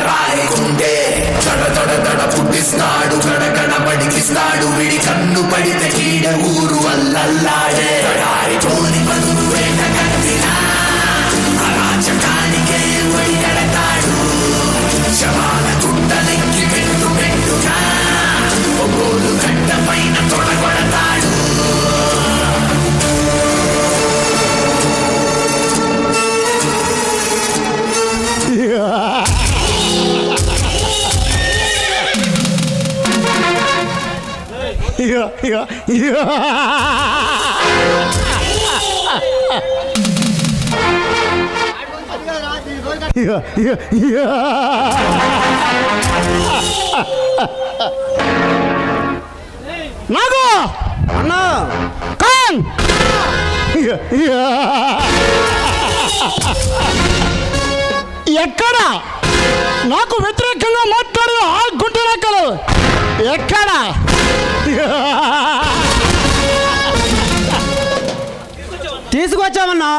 రాయకుండే దడ దడ దడ పుట్టిస్తాడు గడగడ బడికిస్తాడు విడి కన్ను పడితే కీడ ఊరు అల్లల్లాడే తోని బదులు వేట కట్టినా అరాచకానికే వడి కడతాడు శవాల గుట్టలెక్కి పెట్టు పెట్టుగా ఒగోలు గడ్డ పైన తొడగొడతాడు నాగు అన్నా కాన్ ఎక్కడ నాకు వ్యతిరేకంగా మాట్లాడిన ఆ గుంట రెక్కలు ఎక్కడ తీసుకొచ్చామన్నా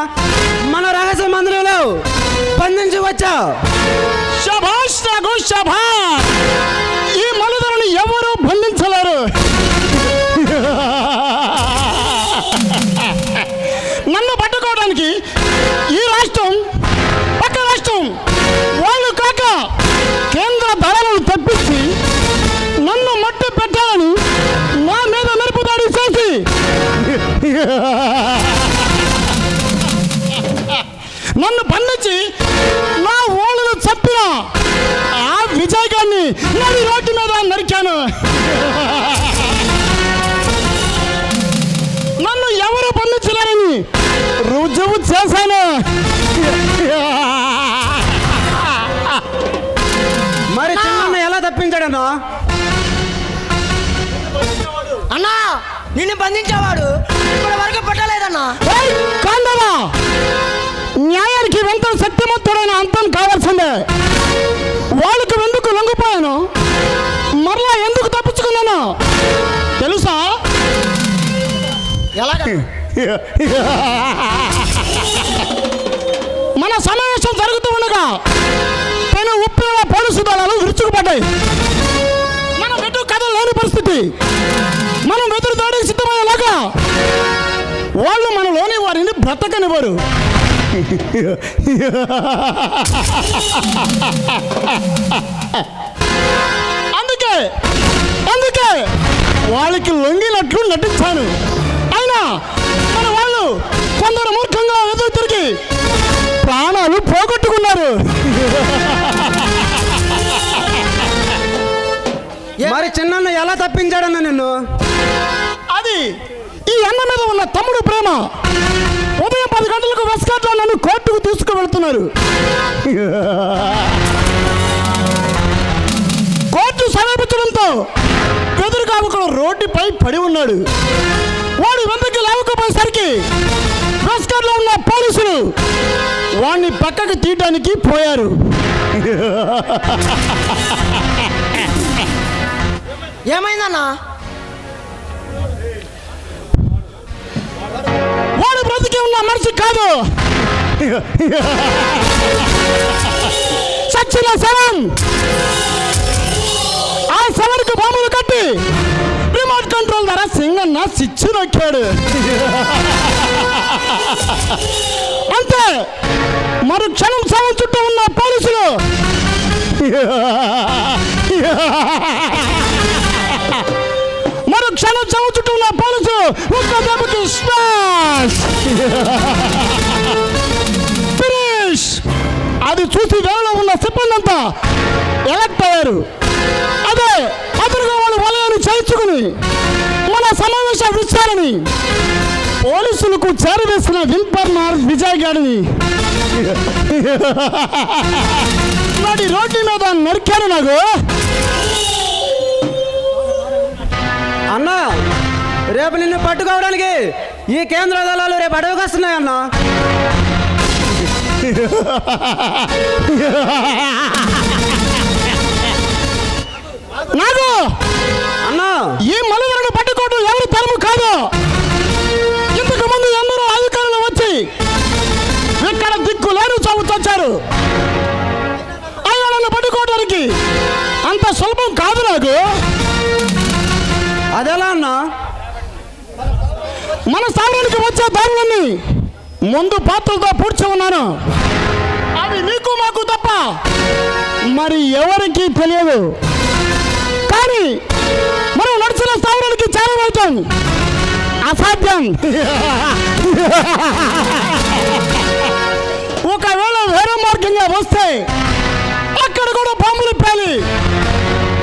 మన రహస్య మందిరంలో బంధించి వచ్చావు. శభాష్ నాగు శభాష్ ఈ మనుధరుని ఎవరు బంధించలేరు నన్ను పట్టుకోవడానికి ఈ రాష్ట్రం పక్క రాష్ట్రం వాళ్ళు కాక కేంద్ర దళాలను తప్పించి నన్ను మట్టి పెట్టాలని నా మీద మెరుపు దాడి చేసి నన్ను బంధించి నా ఓళ్ళను చంపిన ఆ విజయగాన్ని నడి రోడ్డు మీద నరికాను. నన్ను ఎవరు బంధించలేరని రుజువు చేశాను. మరి చిన్న ఎలా తప్పించాడన్నా? అన్నా నిన్ను బంధించేవాడు ఇప్పటి వరకు పట్టలేదన్నా. కాండవా న్యాయానికి ఎంత శక్తిమంతుడైన అంతం కావాల్సిందే. వాళ్ళకు ఎందుకు లొంగిపోయాను, మరలా ఎందుకు తప్పించుకున్నాను తెలుసా? మన సమావేశం జరుగుతూ ఉండగా పెను ఉప్పిన పోలీసు దళాలు విరుచుకుపడ్డాయి. మనం ఎటు కథలు లేని పరిస్థితి. మనం ఎదురు దాడికి సిద్ధమయ్యేలాగా వాళ్ళు మనలోని వారిని బ్రతకనివ్వరు. అందుకే వాళ్ళకి లొంగినట్లు నటించాను. అయినా మన వాళ్ళు కొందరు మూర్ఖంగా ఎదురు తిరిగి ప్రాణాలు పోగొట్టుకున్నారు. మరి చిన్న ఎలా తప్పించాడన్నా నిన్ను? అది ఈ అన్న మీద ఉన్న తమ్ముడు ప్రేమ. ఉదయం 10 గంటలకు వెస్కాట్లో నన్ను కోర్టుకు తీసుకువెళ్తున్నారు. కోర్టు సమీపించడంతో ఎదురుగా ఒకడు రోడ్డుపై పడి ఉన్నాడు. వాడు వెంటకి లావకపోయేసరికి వెస్కాట్లో ఉన్న పోలీసులు వాడిని పక్కకు తీయడానికి పోయారు. ఏమైందన్నా? వాడు బ్రతికి ఉన్న మనిషి కాదు, చచ్చిన శవం. ఆ శవానికి బాంబులు కట్టి రిమోట్ కంట్రోల్ ద్వారా సింగన్న సిచ్చు నొక్కాడు. అంతే మరు క్షణం శవం చుట్టూ ఉన్న పోలీసులు మరో క్షణం శవం చుట్టూ ఉన్న పోలీసులు ఒక్క దెబ్బకి స్మాష్ ఫినిష్. అది చూసి వేళలో ఉన్న సిబ్బంది అంతా ఎలక్ట్ అయ్యారు. అదే అతనుగా వాళ్ళు వలయాన్ని చేయించుకుని మన సమావేశ విషయాలని పోలీసులకు చేరవేసిన విన్పర్నార్ విజయ్ గారిని నాటి రోడ్డు మీద నరికారు. నాకు అన్నా రేపు నిన్ను పట్టుకోవడానికి ఈ కేంద్ర దళాలు రేపు అడవికి వస్తున్నాయన్నా. నాకు అన్నా ఈ మనుగడను పట్టుకోవడం ఎవరి తరము కాదు. ఇంతకు ముందు ఎందరో అధికారులు వచ్చి ఇక్కడ దిక్కు లేరు చావు తెచ్చారు. ఆయన నన్ను పట్టుకోవడం తాగడానికి అంత సులభం కాదు నాకు. అదెలా అన్నా? మన స్థావరానికి వచ్చే దారులన్నీ ముందు పాత్రలతో పూడ్చి ఉన్నాను. అవి నీకు మాకు తప్ప మరి ఎవరికి తెలియదు. కానీ మనం నడిచిన స్థావరానికి చేరవటం అసాధ్యం. ఒకవేళ వేరే మార్గంగా వస్తే అక్కడ కూడా బాంబులు పేలి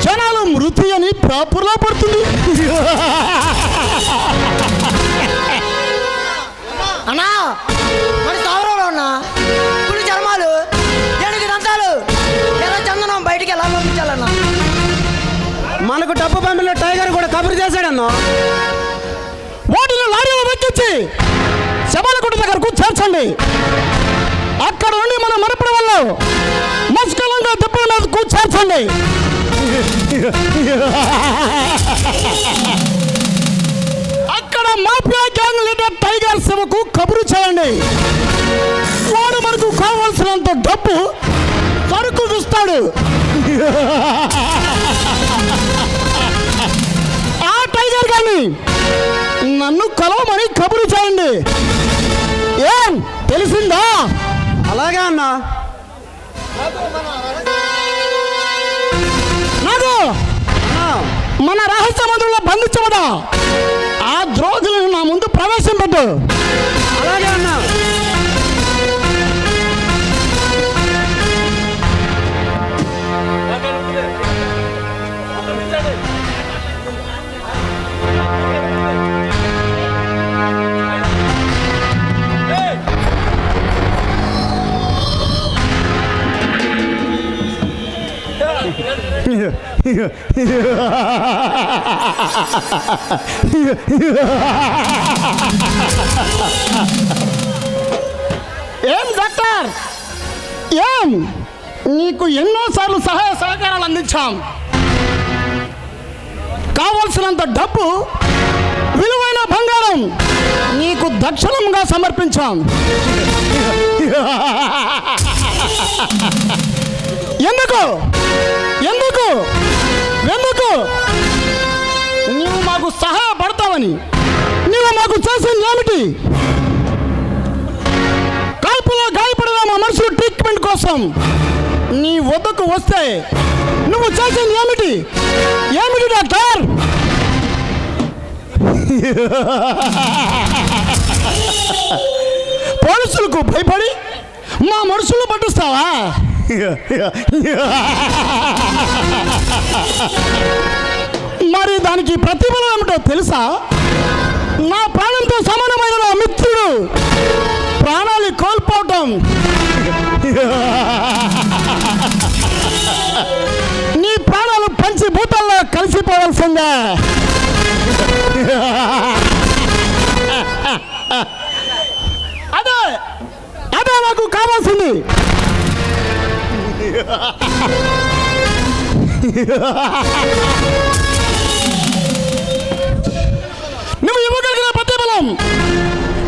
జనాలు మృతి అని ప్రాపుర్లా పడుతుంది. అన్నా మన స్థావరంలో ఉన్న పులి చర్మాలు, ఏడుగు దంతాలు, ఎర్ర చందనం బయటికి ఎలా పంపించాలన్నా? మనకు డబ్బు పంపిన టైగర్ కూడా కబురు చేశాడన్నా. వాటిని లారీలో వెక్కించి శవాలగుట్ట దగ్గరకు చేర్చండి. అక్కడ నుండి మన మరపడి వల్ల మస్కలంగా దెబ్బల మీదకు చేర్చండి. అక్కడ మాఫియా గ్యాంగ్ లీడర్ టైగర్ శివకు కబురు చేయండి. వాడు మనకు కావాల్సినంత డబ్బు సరుకు ఇస్తాడు. ఆ టైగర్ గాని నన్ను కలవమని కబురు చేయండి. ఏం తెలిసిందా? అలాగే అన్నా. నాకు మన రహస్య మందుల్లో బంధించబడా ఆ ద్రోగులను నా ముందు ప్రవేశింపట్టు. అలాగే అన్నా. ఏం డాక్టర్, ఏం నీకు ఎన్నోసార్లు సహాయ సహకారాలు అందించాం. కావలసినంత డబ్బు, విలువైన బంగారం నీకు దక్షిణంగా సమర్పించాం. ఎందుకు ఎందుకు ఎందుకు నీవు మాకు సహాయపడతావని నీవు మాకు చేసింది ఏమిటి? కాల్పులో గాయపడిన మా మనుషులు ట్రీట్మెంట్ కోసం నీ వద్దకు వస్తే నువ్వు చేసింది ఏమిటి? ఏమిటి డాక్టర్? పోలీసులకు భయపడి మా మనుషులు పట్టిస్తావా? మరి దానికి ప్రతిఫలం ఏమిటో తెలుసా? నా ప్రాణంతో సమానమైన నా మిత్రుడు ప్రాణాలు కోల్పోవటం. నీ ప్రాణాలు పంచభూతాల్లో కలిసిపోవాల్సిందే. అదే అదే నాకు కావాల్సింది. నువ్వు ఇవ్వగలిగిన ప్రతిఫలం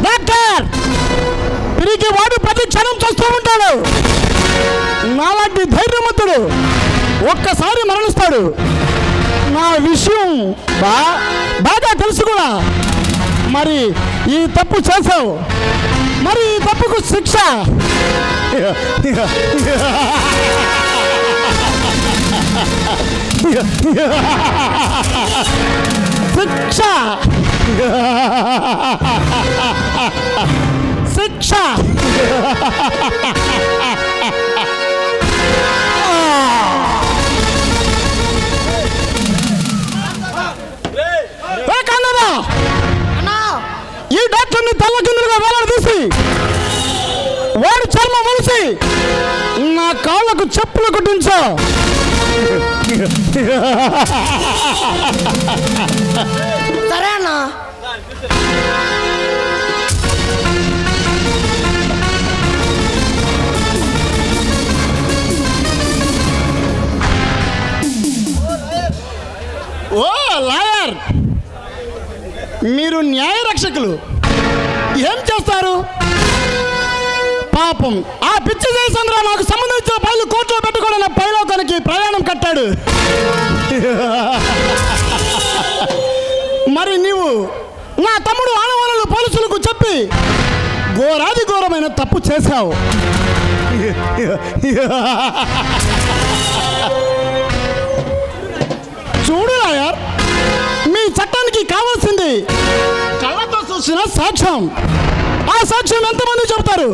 డాక్టర్, తిరిగి వాడు ప్రతి క్షణం చూస్తూ ఉంటాడు. నాలాంటి ధైర్యవంతుడు ఒక్కసారి మరణిస్తాడు. నా విషయం బాగా తెలుసు కూడా. మరి ఈ తప్పు చేసావు, మరి ఈ తప్పుకు శిక్ష శిక్ష శిక్ష ఈ డాక్టర్ని తల్ల కిందలుగా వేలాడదీసి వాడు చర్మం వలిసి నా కాళ్ళకు చెప్పులు కుట్టించా. సరే అన్నా. ఓ లాయర్, మీరు న్యాయ రక్షకులు ఏం చేస్తారు? పాపం ఆ పిచ్చి జయచంద్ర నాకు సంబంధించిన పనులు కోర్టులో పెట్టుకోవడం పైలోకానికి ప్రయాణం అన్నాడు. మరి నీవు నా తమ్ముడు ఆనవాళ్ళు పోలీసులకు చెప్పి ఘోరాది ఘోరమైన తప్పు చేశావు. చూడు లాయర్, మీ చట్టానికి కావాల్సింది కళ్ళతో చూసిన సాక్ష్యం. ఆ సాక్ష్యం ఎంతమంది చెప్తారు?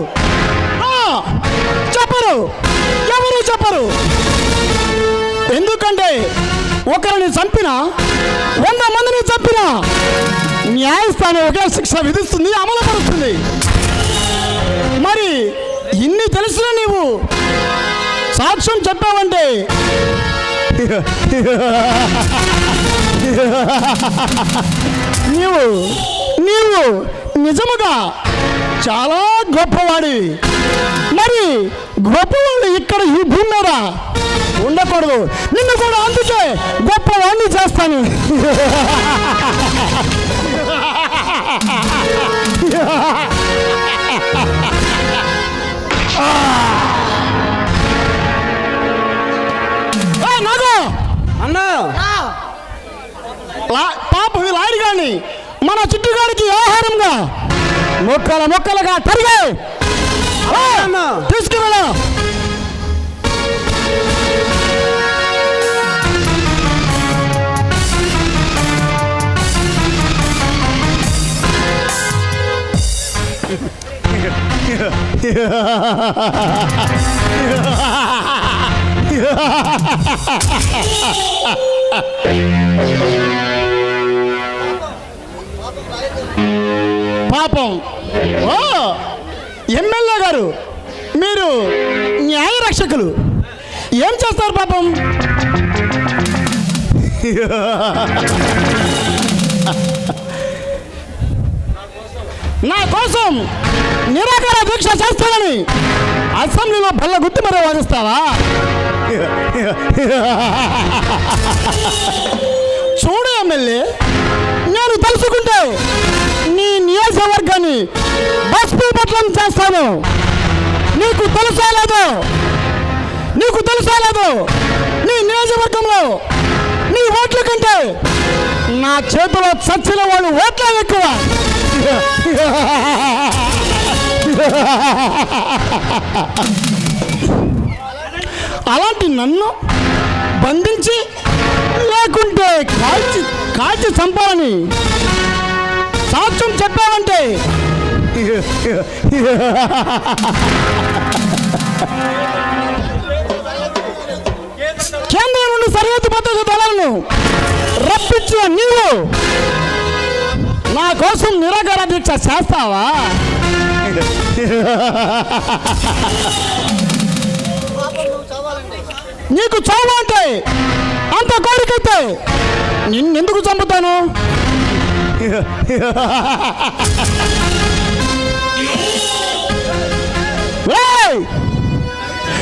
చెప్పరు, ఎవరు చెప్పరు. ఎందుకంటే ఒకరిని చంపినా 100 మందిని చంపినా న్యాయస్థానం ఒకే శిక్ష విధిస్తుంది, అమలుపరుస్తుంది. మరి ఇన్ని తెలిసిన నీవు సాక్ష్యం చెప్పావంటే నీవు నిజముగా చాలా గొప్పవాడి. మరి గొప్పవాళ్ళు ఇక్కడ ఈ భూమి మీద ఉండకూడదు. నిన్ను కూడా అందుకే గొప్పవాడిని చేస్తాను. నాగో అన్నా పాప లాయర్ గాని మన చుట్టుగాడికి ఆహారంగా మొక్కలుగా తరిగే తీసుకురా. పాపం ఎమ్మెల్యే గారు, మీరు న్యాయ రక్షకులు, ఏం చేస్తారు పాపం? నా కోసం నిరాకార దీక్ష చేస్తానని అసెంబ్లీలో బల్ల గుర్తు మరో వాదిస్తావా? చూడు ఎమ్మెల్యే, నేను తెలుసుకుంటే నీ నియోజకవర్గాన్ని బస్పీపట్నం చేస్తాను. నీకు తెలుసా లేదు నీ నియోజకవర్గంలో నీ ఓట్ల కంటే నా చేతిలో చచ్చిన వాళ్ళు ఓట్ల ఎక్కువ. అలాంటి నన్ను బంధించి లేకుంటే కాల్చి చంపాలని సాక్ష్యం చెప్పావంటే కేంద్రం నుండి సరిహద్దు భద్రతా దళాలను రప్పించిన నీవు నా కోసం నిరాకార దీక్ష చేస్తావా? నీకు చావు అంటే అంత కోరికైతే నిన్నెందుకు చంపుతాను?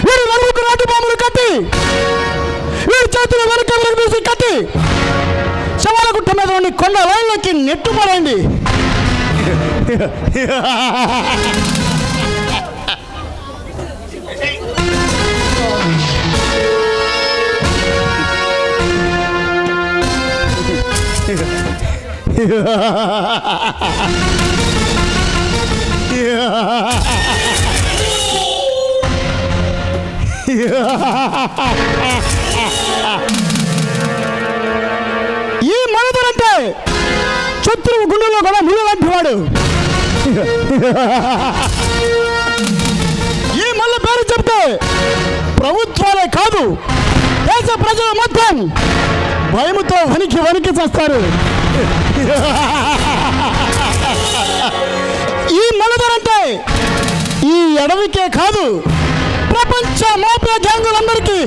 వీరు నలుగురు నాటు బాంబులు కట్టి వీరి చేతులు వెనక తీసి కట్టి శవాల గుట్ట మీద ఉండి కొండ లైన్లకి నెట్టుపడండి. ఈ మనుదంటే శత్రువు గుండెలో కూడా ముళ్ళు లాంటి వాడు. ఈ మళ్ళీ పేరు చెప్తే ప్రభుత్వాలే కాదు దేశ ప్రజలు మొత్తం భయముతో వణికి చేస్తారు. ఈ మనుదంటే ఈ అడవికే కాదు ప్రపంచ మాఫియా గ్యాంగులందరికీ